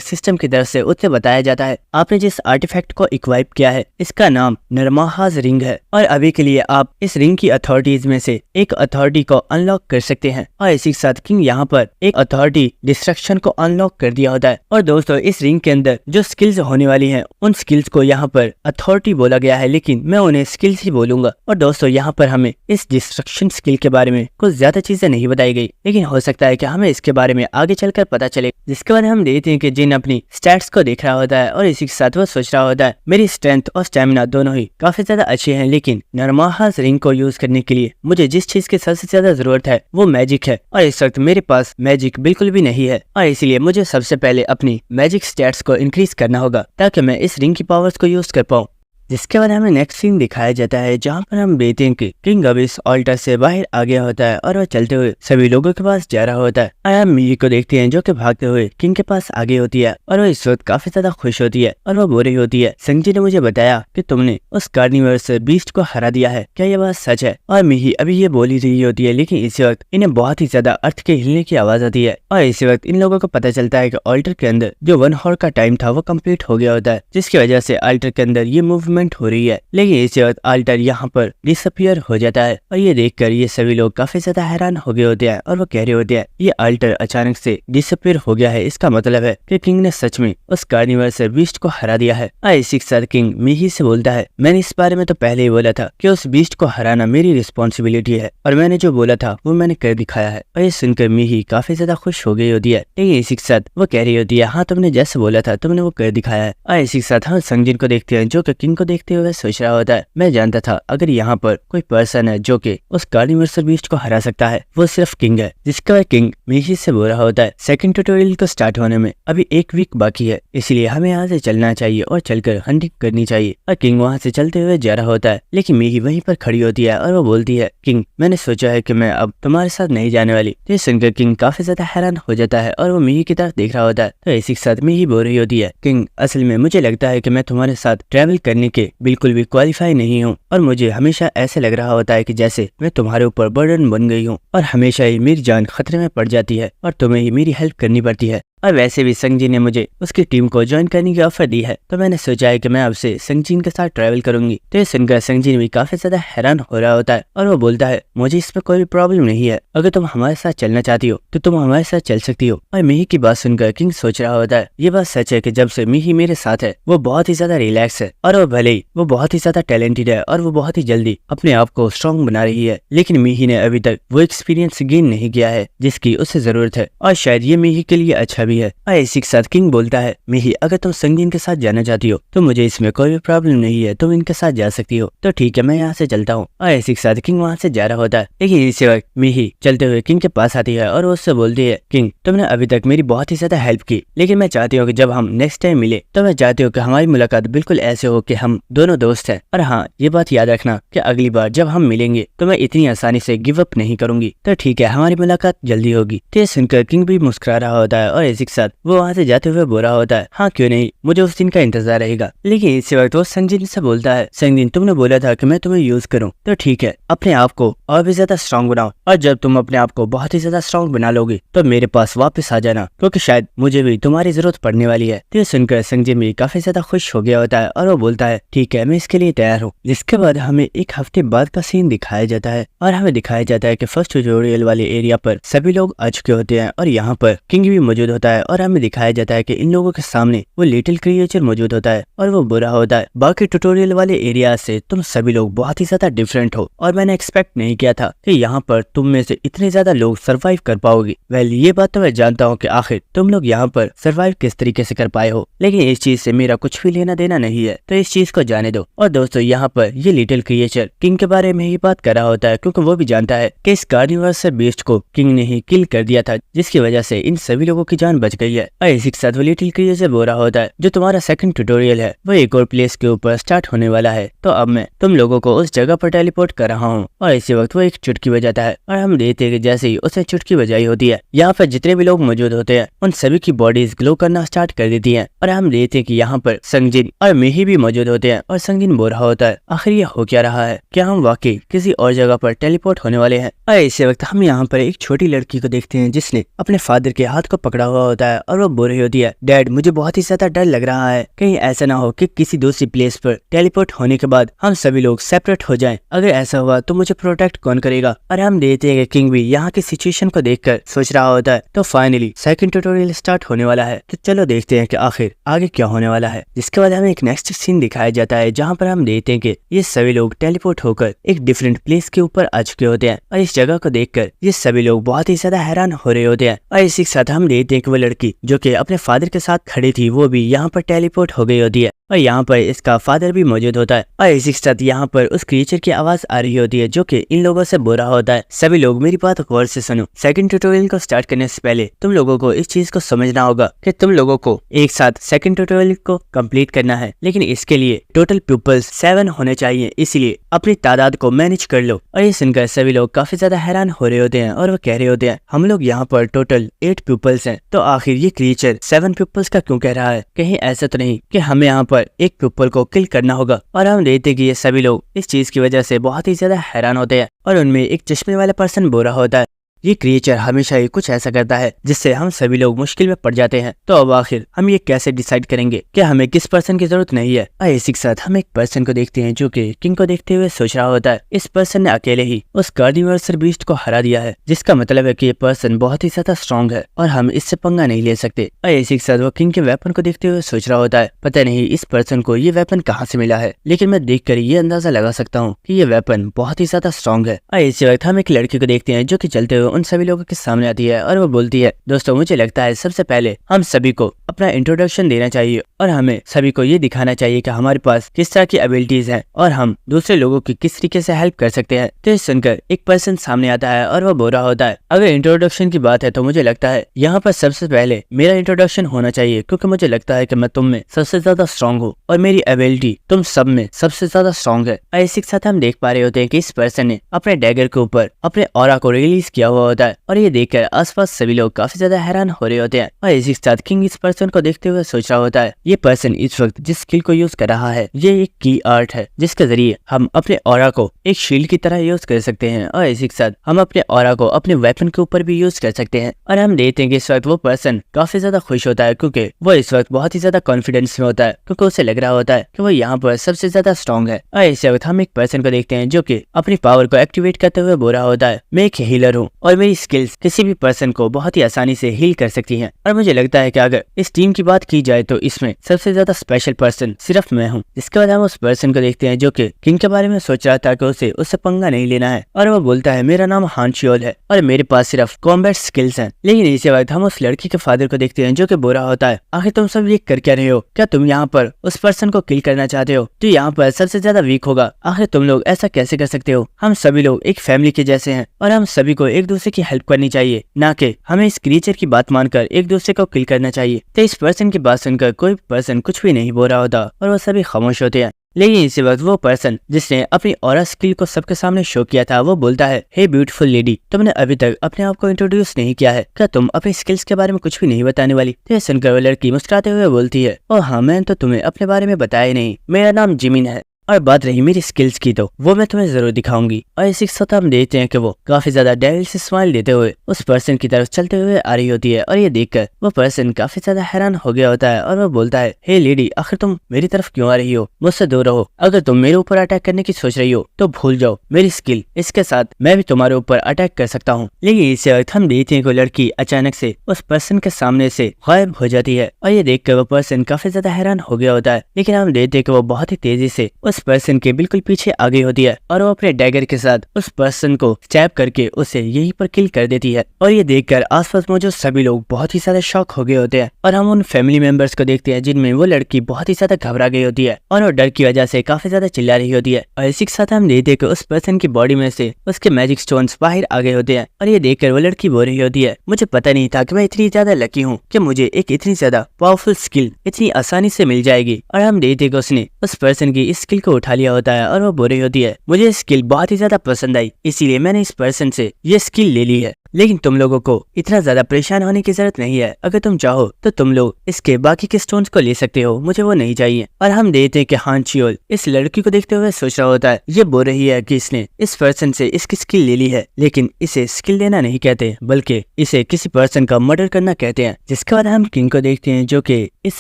सिस्टम की तरफ से उसे बताया जाता है, आपने जिस आर्टिफैक्ट को इक्वाइप किया है इसका नाम नरमाहाज रिंग है और अभी के लिए आप इस रिंग की अथॉरिटीज में से एक अथॉरिटी को अनलॉक कर सकते हैं। और इसी के साथ किंग यहाँ पर एक अथॉरिटी डिस्ट्रक्शन को अनलॉक कर दिया होता है। और दोस्तों इस रिंग के अंदर जो स्किल्स होने वाली हैं उन स्किल्स को यहाँ पर अथॉरिटी बोला गया है, लेकिन मैं उन्हें स्किल्स ही बोलूंगा। और दोस्तों यहाँ पर हमें इस डिस्ट्रक्शन स्किल के बारे में कुछ ज्यादा चीजें नहीं बताई गई, लेकिन हो सकता है कि हमें इसके बारे में आगे चलकर पता चले, जिसके बाद हम देखते हैं कि जिन अपनी स्टैट्स को देख रहा होता है और इसी के साथ वो सोच रहा होता है मेरी स्ट्रेंथ और स्टेमिना दोनों ही काफी ज्यादा अच्छे हैं, लेकिन नरमाहाज रिंग को यूज करने के लिए मुझे जिस चीज की सबसे ज्यादा जरूरत है वो मैजिक है और इस वक्त मेरे पास मैजिक बिल्कुल भी नहीं है। और इसीलिए मुझे सबसे पहले अपनी मैजिक स्टैट्स को इंक्रीज करना होगा ताकि मैं इस रिंग की पावर्स को यूज कर पाऊँ। जिसके बाद हमें नेक्स्ट सीन दिखाया जाता है जहाँ पर हम देखते हैं कि किंग अब इस ऑल्टर से बाहर आ गया होता है और वह चलते हुए सभी लोगों के पास जा रहा होता है। और हम मीही को देखते हैं जो कि भागते हुए किंग के पास आगे होती है और वह इस वक्त काफी ज्यादा खुश होती है और वह बोल रही होती है, संगजी ने मुझे बताया कि तुमने उस कार्निवर्स बीस्ट को हरा दिया है, क्या यह बात सच है? और मीही अभी ये बोल ही रही होती है, लेकिन इसी वक्त इन्हें बहुत ही ज्यादा अर्थ के हिलने की आवाज आती है और इसी वक्त इन लोगों को पता चलता है कि ऑल्टर के अंदर जो 1 हॉर का टाइम था वो कम्प्लीट हो गया होता है, जिसकी वजह से ऑल्टर के अंदर ये मूवमेंट हो रही है। लेकिन इसी वक्त ऑल्टर यहाँ पर डिसअपियर हो जाता है और ये देखकर ये सभी लोग काफी ज्यादा हैरान हो गए होते हैं और वो कह रहे होते हैं ये ऑल्टर अचानक से डिसअपियर हो गया है, इसका मतलब है कि किंग ने सच में उस कार्निवर्स बीस्ट को हरा दिया है। और इसी के साथ किंग मीही से बोलता है, मैंने इस बारे में तो पहले ही बोला था कि उस बीस्ट को हराना मेरी रिस्पॉन्सिबिलिटी है और मैंने जो बोला था वो मैंने कर दिखाया है। और ये सुनकर मीही काफी ज्यादा खुश हो गई होती है, लेकिन इसी के साथ वो कह रही होती है, हाँ तुमने जैसे बोला था तुमने वो कर दिखाया है। और इसी के साथ हम संगजिन को देखते हैं जो कि किंग को देखते हुए सोच रहा होता है, मैं जानता था अगर यहाँ पर कोई पर्सन है जो कि उस कार्निवर्सल बीस्ट को हरा सकता है वो सिर्फ किंग है। जिसके बाद किंग मीही से बोल रहा होता है, सेकंड ट्यूटोरियल को स्टार्ट होने में अभी 1 वीक बाकी है, इसलिए हमें यहाँ से चलना चाहिए और चलकर हंटिंग करनी चाहिए। और किंग वहाँ से चलते हुए जा रहा होता है, लेकिन मीही वहीं पर खड़ी होती है और वो बोलती है, किंग मैंने सोचा है कि मैं अब तुम्हारे साथ नहीं जाने वाली। तो सुनकर किंग काफी ज्यादा हैरान हो जाता है और वो मीही की तरफ देख रहा होता है। तो इसी के साथ मीही बोल रही होती है, किंग असल में मुझे लगता है कि मैं तुम्हारे साथ ट्रैवल करने के बिल्कुल भी क्वालिफाई नहीं हूँ और मुझे हमेशा ऐसे लग रहा होता है कि जैसे मैं तुम्हारे ऊपर बर्डन बन गई हूँ और हमेशा ही मेरी जान खतरे में पड़ जाती है और तुम्हें ही मेरी हेल्प करनी पड़ती है। और वैसे भी संगजिन ने मुझे उसकी टीम को ज्वाइन करने की ऑफर दी है, तो मैंने सोचा है कि मैं अब से संगजिन के साथ ट्रैवल करूंगी। तो ये सुनकर संगजिन भी काफी ज्यादा हैरान हो रहा होता है और वो बोलता है, मुझे इसमें कोई प्रॉब्लम नहीं है, अगर तुम हमारे साथ चलना चाहती हो तो तुम हमारे साथ चल सकती हो। और मीही की बात सुनकर किंग सोच रहा होता है, ये बात सच है कि जब से मीही मेरे साथ है वो बहुत ही ज्यादा रिलैक्स है और वो भले ही वो बहुत ही ज्यादा टैलेंटेड है और वो बहुत ही जल्दी अपने आप को स्ट्रॉन्ग बना रही है, लेकिन मीही ने अभी तक वो एक्सपीरियंस गेन नहीं किया है जिसकी उसे जरूरत है और शायद ये मीही के लिए अच्छा भी है। और इसी के साथ किंग बोलता है, मीही अगर तुम संगजिन के साथ जाना चाहती हो तो मुझे इसमें कोई भी प्रॉब्लम नहीं है, तुम इनके साथ जा सकती हो। तो ठीक है मैं यहाँ से चलता हूँ। और इसी के साथ किंग वहाँ से जा रहा होता है, लेकिन इसी वक्त मीही चलते हुए किंग के पास आती है और उससे बोलती है, किंग तुमने अभी तक मेरी बहुत ही ज्यादा हेल्प की, लेकिन मैं चाहती हूँ कि जब हम नेक्स्ट टाइम मिले तो मैं चाहती हूँ कि हमारी मुलाकात बिल्कुल ऐसे हो कि हम दोनों दोस्त हैं। और हाँ ये बात याद रखना कि अगली बार जब हम मिलेंगे तो मैं इतनी आसानी से गिव अप नहीं करूंगी। तो ठीक है हमारी मुलाकात जल्दी होगी। तो सुनकर किंग भी मुस्कुरा रहा होता है और इसी के साथ वो वहाँ से जाते हुए बोल रहा होता है, हाँ क्यों नहीं, मुझे उस दिन का इंतजार रहेगा। लेकिन इसी वक्त वो संगजिन से बोलता है, संगजिन तुमने बोला था कि मैं तुम्हें यूज करूं, तो ठीक है अपने आप को और भी ज्यादा स्ट्रॉन्ग बनाओ और जब तुम अपने आप को बहुत ही ज्यादा स्ट्रॉन्ग बना लोगे तो मेरे पास वापस आ जाना, क्योंकि शायद मुझे भी तुम्हारी जरूरत पड़ने वाली है। तो ये सुनकर संगजिन भी काफी ज्यादा खुश हो गया होता है और वो बोलता है, ठीक है मैं इसके लिए तैयार हूँ। जिसके बाद हमें 1 हफ्ते बाद का सीन दिखाया जाता है और हमें दिखाया जाता है कि फर्स्ट ट्यूटोरियल वाले एरिया पर सभी लोग आ चुके होते हैं और यहाँ पर किंग भी मौजूद होता है और हमें दिखाया जाता है कि इन लोगों के सामने वो लिटिल क्रिएचर मौजूद होता है और वो बुरा होता है, बाकी ट्यूटोरियल वाले एरिया से तुम सभी लोग बहुत ही ज्यादा डिफरेंट हो और मैंने एक्सपेक्ट नहीं किया था कि यहाँ पर तुम में से इतने ज्यादा लोग सरवाइव कर पाओगे। वेल ये बात तो मैं जानता हूँ कि आखिर तुम लोग यहाँ पर सरवाइव किस तरीके से कर पाए हो, लेकिन इस चीज से मेरा कुछ भी लेना देना नहीं है, तो इस चीज को जाने दो। और दोस्तों यहाँ पर ये लिटिल क्रिएचर किंग के बारे में ही बात कर रहा होता है, क्योंकि वो भी जानता है कि इस कार्निवर्सल बीस्ट को किंग ने ही किल कर दिया था, जिसकी वजह से इन सभी लोगों की जान में बच गई है। और इसी के साथ वो लिटिल क्रिएचर से बोल रहा होता है जो तुम्हारा सेकंड ट्यूटोरियल है वो एक और प्लेस के ऊपर स्टार्ट होने वाला है, तो अब मैं तुम लोगों को उस जगह पर टेलीपोर्ट कर रहा हूँ। और इसी वक्त वो एक चुटकी बजाता है और हम देखते हैं कि जैसे ही उसे चुटकी बजाई होती है यहाँ पर जितने भी लोग मौजूद होते हैं उन सभी की बॉडीज ग्लो करना स्टार्ट कर देती है। और हम देखते हैं कि यहाँ पर संगजिन और मेही भी मौजूद होते हैं और संगजिन बोल रहा होता है आखिर ये हो क्या रहा है, क्या हम वाकई किसी और जगह पर टेलीपोर्ट होने वाले हैं। और इसी वक्त हम यहाँ पर एक छोटी लड़की को देखते हैं जिसने अपने फादर के हाथ को पकड़ा हुआ होता है और वो बोल रही होती है डैड मुझे बहुत ही ज्यादा डर लग रहा है, कहीं ऐसा ना हो कि किसी दूसरी प्लेस पर टेलीपोर्ट होने के बाद हम सभी लोग सेपरेट हो जाएं। अगर ऐसा हुआ तो मुझे प्रोटेक्ट कौन करेगा। और हम देखते हैं कि किंग भी यहाँ की सिचुएशन को देखकर सोच रहा होता है। तो फाइनली सेकंड ट्यूटोरियल स्टार्ट होने वाला है, तो चलो देखते हैं कि आखिर आगे क्या होने वाला है। जिसके बाद हमें एक नेक्स्ट सीन दिखाया जाता है जहाँ पर हम देखते हैं कि ये सभी लोग टेलीपोर्ट होकर एक डिफरेंट प्लेस के ऊपर आ चुके होते हैं और इस जगह को देखकर ये सभी लोग बहुत ही ज्यादा हैरान हो रहे होते हैं। और इसी के साथ हम देखते हैं कि वो लड़की जो कि अपने फादर के साथ खड़ी थी वो भी यहाँ पर टेलीपोर्ट हो गई होती है और यहाँ पर इसका फादर भी मौजूद होता है। और इसी के साथ यहाँ पर उस क्रिएचर की आवाज आ रही होती है जो कि इन लोगों से बोल रहा होता है सभी लोग मेरी बात गौर से सुनो, सेकंड ट्यूटोरियल को स्टार्ट करने से पहले तुम लोगों को इस चीज को समझना होगा कि तुम लोगों को एक साथ सेकंड ट्यूटोरियल को कंप्लीट करना है, लेकिन इसके लिए टोटल पीपल्स 7 होने चाहिए, इसलिए अपनी तादाद को मैनेज कर लो। और ये सुनकर सभी लोग काफी ज्यादा हैरान हो रहे होते हैं और वो कह रहे होते हैं हम लोग यहाँ पर टोटल 8 पीपल्स हैं, तो आखिर ये क्रिएचर 7 पीपल्स का क्यों कह रहा है, कहीं ऐसा तो नहीं कि हमें यहाँ पर एक पीपल को किल करना होगा। और हम देखते कि ये सभी लोग इस चीज की वजह से बहुत ही ज्यादा हैरान होते हैं और उनमें एक चश्मे वाला पर्सन बोल रहा होता है ये क्रिएचर हमेशा ही कुछ ऐसा करता है जिससे हम सभी लोग मुश्किल में पड़ जाते हैं, तो अब आखिर हम ये कैसे डिसाइड करेंगे कि हमें किस पर्सन की जरूरत नहीं है। और इसी के साथ हम एक पर्सन को देखते हैं जो कि किंग को देखते हुए सोच रहा होता है इस पर्सन ने अकेले ही उस कार्निवर्सल बीस्ट को हरा दिया है, जिसका मतलब है कि ये पर्सन बहुत ही ज्यादा स्ट्रॉन्ग है और हम इससे पंगा नहीं ले सकते। और इसी के साथ वो किंग के वेपन को देखते हुए सोच रहा होता है पता नहीं इस पर्सन को ये वेपन कहाँ से मिला है, लेकिन मैं देख कर ये अंदाजा लगा सकता हूँ कि ये वेपन बहुत ही ज्यादा स्ट्रॉन्ग है। और इसी वक्त हम एक लड़की को देखते हैं जो कि चलते हुए उन सभी लोगों के सामने आती है और वो बोलती है दोस्तों मुझे लगता है सबसे पहले हम सभी को अपना इंट्रोडक्शन देना चाहिए और हमें सभी को ये दिखाना चाहिए कि हमारे पास किस तरह की एबिलिटीज हैं और हम दूसरे लोगों की किस तरीके से हेल्प कर सकते हैं। तो ये सुनकर एक पर्सन सामने आता है और वो बोल रहा होता है अगर इंट्रोडक्शन की बात है तो मुझे लगता है यहाँ पर सबसे पहले मेरा इंट्रोडक्शन होना चाहिए, क्योंकि मुझे लगता है कि मैं तुम में सबसे ज्यादा स्ट्रॉन्ग हूँ और मेरी एबिलिटी तुम सब में सबसे ज्यादा स्ट्रॉन्ग है। और इसी के साथ हम देख पा रहे होते हैं कि इस पर्सन ने अपने डैगर के ऊपर अपने ऑरा को रिलीज किया हुआ होता है और ये देखकर आसपास सभी लोग काफी ज्यादा हैरान हो रहे होते हैं। और इसी के साथ किंग इस पर्सन को देखते हुए सोच रहा होता है ये पर्सन इस वक्त जिस स्किल को यूज कर रहा है ये एक की आर्ट है जिसके जरिए हम अपने ऑरा को एक शील्ड की तरह यूज कर सकते हैं और इसी के साथ हम अपने ऑरा को अपने वेपन के ऊपर भी यूज कर सकते हैं। और हम देखते हैं कि इस वक्त वो पर्सन काफी ज्यादा खुश होता है क्योंकि वो इस वक्त बहुत ही ज्यादा कॉन्फिडेंस में होता है, क्योंकि उसे लग रहा होता है कि वो यहाँ पर सबसे ज्यादा स्ट्रॉन्ग है। और इस वक्त हम एक पर्सन को देखते हैं जो कि अपनी पावर को एक्टिवेट करते हुए बोल रहा होता है मैं एक हीलर हूँ और मेरी स्किल्स किसी भी पर्सन को बहुत ही आसानी से हील कर सकती हैं। और मुझे लगता है कि अगर इस टीम की बात की जाए तो इसमें सबसे ज्यादा स्पेशल पर्सन सिर्फ मैं हूँ। जिसके बाद हम उस पर्सन को देखते हैं जो कि किंग के बारे में सोच रहा था कि उसे उससे पंगा नहीं लेना है और वो बोलता है मेरा नाम हान शियोल है और मेरे पास सिर्फ कॉम्बैट स्किल्स हैं। लेकिन इसी वक्त हम उस लड़की के फादर को देखते हैं जो कि बोल रहा होता है आखिर तुम सब ये कर क्या रहे हो, क्या तुम यहाँ पर उस पर्सन को किल करना चाहते हो जो यहाँ पर सबसे ज्यादा वीक होगा, आखिर तुम लोग ऐसा कैसे कर सकते हो। हम सभी लोग एक फैमिली के जैसे हैं और हम सभी को एक दूसरे की हेल्प करनी चाहिए, ना कि हमें इस क्रिएचर की बात मानकर एक दूसरे को किल करना चाहिए। तो इस पर्सन की बात सुनकर कोई पर्सन कुछ भी नहीं बोल रहा होता और वो सभी खामोश होते हैं। लेकिन इसी वक्त वो पर्सन जिसने अपनी ऑरा स्किल को सबके सामने शो किया था वो बोलता है हे ब्यूटीफुल लेडी, तुमने अभी तक अपने आप को इंट्रोड्यूस नहीं किया है, क्या तुम अपनी स्किल्स के बारे में कुछ भी नहीं बताने वाली। तो ये सुनकर वो लड़की मुस्कुराते हुए बोलती है ओह हाँ मैंने तो तुम्हें अपने बारे में बताया नहीं, मेरा नाम जिमिन है और बात रही मेरी स्किल्स की तो वो मैं तुम्हें जरूर दिखाऊंगी। और इसी के साथ हम देखते हैं कि वो काफी ज्यादा डेविल से स्माइल देते हुए उस पर्सन की तरफ चलते हुए आ रही होती है और ये देखकर वो पर्सन काफी ज्यादा हैरान हो गया होता है और वो बोलता है हे लेडी, आखिर तुम मेरी तरफ क्यों आ रही हो, मुझसे दूर रहो, अगर तुम मेरे ऊपर अटैक करने की सोच रही हो तो भूल जाओ मेरी स्किल, इसके साथ मैं भी तुम्हारे ऊपर अटैक कर सकता हूँ। लेकिन इसी वक्त हम देखते हैं कि लड़की अचानक से उस पर्सन के सामने से गायब हो जाती है और ये देखकर वो पर्सन काफी ज्यादा हैरान हो गया होता है। लेकिन हम देखते हैं कि वो बहुत ही तेजी से उस उस पर्सन के बिल्कुल पीछे आ गई होती है और वो अपने डैगर के साथ उस पर्सन को स्टैब करके उसे यहीं पर किल कर देती है। और ये देखकर आसपास मौजूद सभी लोग बहुत ही ज्यादा शॉक हो गए होते हैं और हम उन फैमिली मेंबर्स को देखते हैं जिनमें वो लड़की बहुत ही ज्यादा घबरा गई होती है और वो डर की वजह से काफी ज्यादा चिल्ला रही होती है। और इसी के साथ हम देखते हैं कि उस पर्सन की बॉडी में से उसके मैजिक स्टोन्स बाहर आ गए होते हैं और ये देखकर वो लड़की बोल रही होती है, मुझे पता नहीं था कि मैं इतनी ज्यादा लकी हूँ कि मुझे एक इतनी ज्यादा पावरफुल स्किल इतनी आसानी से मिल जाएगी। और हम देखते हैं कि उसने उस पर्सन की इस स्किल को उठा लिया होता है और वो बोल रही होती है, मुझे स्किल बहुत ही ज्यादा पसंद आई, इसीलिए मैंने इस पर्सन से ये स्किल ले ली है। लेकिन तुम लोगों को इतना ज्यादा परेशान होने की जरूरत नहीं है, अगर तुम चाहो तो तुम लोग इसके बाकी के स्टोन्स को ले सकते हो, मुझे वो नहीं चाहिए। और हम देखते हैं कि हान चियोल इस लड़की को देखते हुए सोच रहा होता है, ये बोल रही है कि इसने इस पर्सन से इसकी स्किल ले ली है, लेकिन इसे स्किल लेना नहीं कहते बल्कि इसे किसी पर्सन का मर्डर करना कहते हैं। जिसके बाद हम किंग को देखते हैं जो कि इस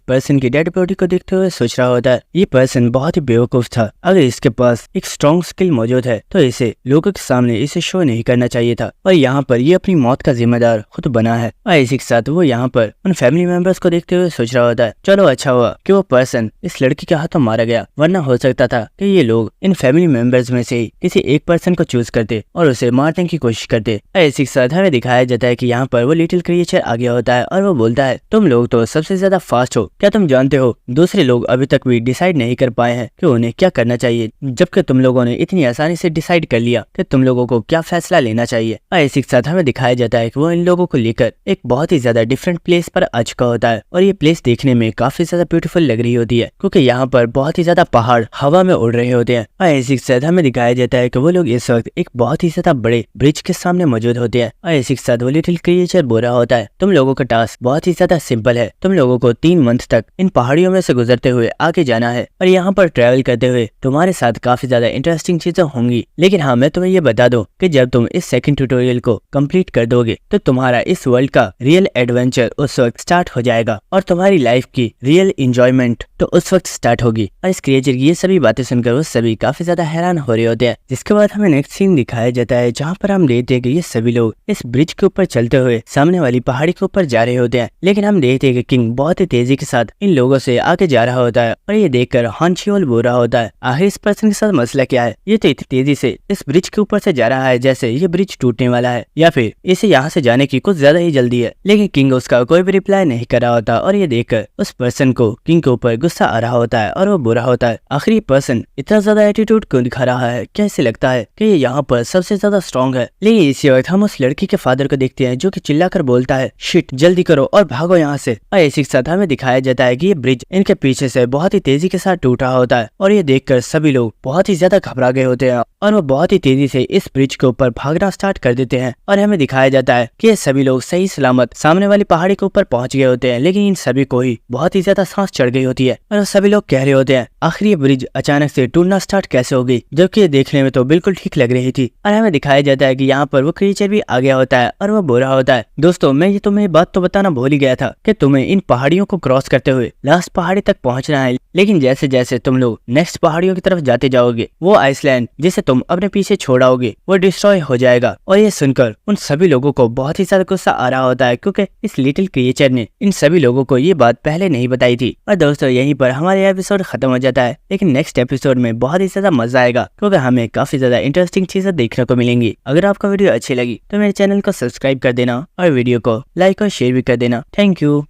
पर्सन की डेड बॉडी को देखते हुए सोच रहा होता है, ये पर्सन बहुत ही बेवकूफ था, अगर इसके पास एक स्ट्रॉन्ग स्किल मौजूद है तो इसे लोगों के सामने इसे शो नहीं करना चाहिए था और यहाँ पर ये अपनी मौत का जिम्मेदार खुद बना है। और इसी के साथ वो यहाँ पर उन फैमिली मेंबर्स को देखते हुए सोच रहा होता है, चलो अच्छा हुआ कि वो पर्सन इस लड़की के हाथों मारा गया, वरना हो सकता था कि ये लोग इन फैमिली मेंबर्स में से ही किसी एक पर्सन को चूज करते और उसे मारने की कोशिश करते। और इसी के साथ हमें दिखाया जाता है कि यहाँ पर वो लिटिल क्रिएचर आ गया होता है और वो बोलता है, तुम लोग तो सबसे ज्यादा फास्ट हो, क्या तुम जानते हो दूसरे लोग अभी तक भी डिसाइड नहीं कर पाए हैं कि उन्हें क्या करना चाहिए, जबकि तुम लोगों ने इतनी आसानी से डिसाइड कर लिया कि तुम लोगों को क्या फैसला लेना चाहिए। और इसी के साथ हमें दिखाया जाता है कि वो इन लोगों को लेकर एक बहुत ही ज्यादा डिफरेंट प्लेस पर आ चुका होता है और ये प्लेस देखने में काफी ज्यादा ब्यूटीफुल लग रही होती है क्योंकि यहाँ पर बहुत ही ज्यादा पहाड़ हवा में उड़ रहे होते हैं। और इसी के साथ हमें दिखाया जाता है कि वो लोग इस वक्त एक बहुत ही ज्यादा बड़े ब्रिज के सामने मौजूद होते हैं। और इसी के साथ वो लिटिल क्रिएचर बोल रहा होता है, तुम लोगों का टास्क बहुत ही ज्यादा सिंपल है, तुम लोगों को 3 मंथ तक इन पहाड़ियों में से गुजरते हुए आगे जाना है और यहाँ पर ट्रेवल करते हुए तुम्हारे साथ काफी ज्यादा इंटरेस्टिंग चीजें होंगी। लेकिन हाँ, मैं तुम्हें ये बता दूं कि जब तुम इस सेकंड ट्यूटोरियल को कंप्लीट कर दोगे तो तुम्हारा इस वर्ल्ड का रियल एडवेंचर उस वक्त स्टार्ट हो जाएगा और तुम्हारी लाइफ की रियल एंजॉयमेंट तो उस वक्त स्टार्ट होगी। और इस क्रिएचर की ये सभी बातें सुनकर वो सभी काफी ज्यादा हैरान हो रहे होते हैं। जिसके बाद हमें नेक्स्ट सीन दिखाया जाता है जहाँ पर हम देखते हैं कि ये सभी लोग इस ब्रिज के ऊपर चलते हुए सामने वाली पहाड़ी के ऊपर जा रहे होते हैं। लेकिन हम देखते हैं कि किंग बहुत ही तेजी के साथ इन लोगों से आगे जा रहा होता है और ये देखकर हान चियोल बोल रहा होता है, आखिर इस पर्सन के साथ मसला क्या है, ये तो इतनी तेजी से इस ब्रिज के ऊपर से जा रहा है जैसे ये ब्रिज टूटने वाला है या फिर इसे यहाँ से जाने की कुछ ज्यादा ही जल्दी है। लेकिन किंग उसका कोई भी रिप्लाई नहीं कर रहा होता और ये देखकर उस पर्सन को किंग के ऊपर गुस्सा आ रहा होता है और वो बुरा होता है, आखिर ये पर्सन इतना ज्यादा एटीट्यूड क्यों दिखा रहा है, क्या इसे लगता है कि ये यहाँ पर सबसे ज्यादा स्ट्रॉन्ग है। लेकिन इसी वक्त हम उस लड़की के फादर को देखते हैं जो कि चिल्लाकर बोलता है, शिट जल्दी करो और भागो यहाँ से। और इसी के साथ हमें दिखाया जाता है कि ये ब्रिज इनके पीछे से बहुत ही तेजी के साथ टूट रहा होता है और ये देखकर सभी लोग बहुत ही ज्यादा घबरा गए होते हैं और वो बहुत ही तेजी से इस ब्रिज के ऊपर भागना स्टार्ट कर देते हैं। और हमें दिखाया जाता है कि ये सभी लोग सही सलामत सामने वाली पहाड़ी के ऊपर पहुंच गए होते हैं। लेकिन इन सभी को ही बहुत ही ज्यादा सांस चढ़ गई होती है और सभी लोग कह रहे होते हैं, आखिर ये ब्रिज अचानक से टूटना स्टार्ट कैसे हो गई, जबकि ये देखने में तो बिल्कुल ठीक लग रही थी। और हमें दिखाया जाता है कि यहाँ पर वो क्रिएचर भी आ गया होता है और वो बोल रहा होता है, दोस्तों मैं ये तुम्हें बात तो बताना भूल ही गया था कि तुम्हें इन पहाड़ियों को क्रॉस करते हुए लास्ट पहाड़ी तक पहुंचना है। लेकिन जैसे जैसे तुम लोग नेक्स्ट पहाड़ियों की तरफ जाते जाओगे वो आइसलैंड जिसे तुम अपने पीछे छोड़ाओगे वो डिस्ट्रॉय हो जाएगा। और ये सुनकर उन सभी लोगों को बहुत ही ज्यादा गुस्सा आ रहा होता है क्योंकि इस लिटिल क्रिएचर ने इन सभी लोगों को ये बात पहले नहीं बताई थी। और दोस्तों यहीं पर हमारा एपिसोड खत्म हो जाता है, लेकिन नेक्स्ट एपिसोड में बहुत ही ज्यादा मजा आएगा क्योंकि हमें काफी ज्यादा इंटरेस्टिंग चीजें देखने को मिलेंगी। अगर आपको वीडियो अच्छी लगी तो मेरे चैनल को सब्सक्राइब कर देना और वीडियो को लाइक और शेयर भी कर देना। Thank you.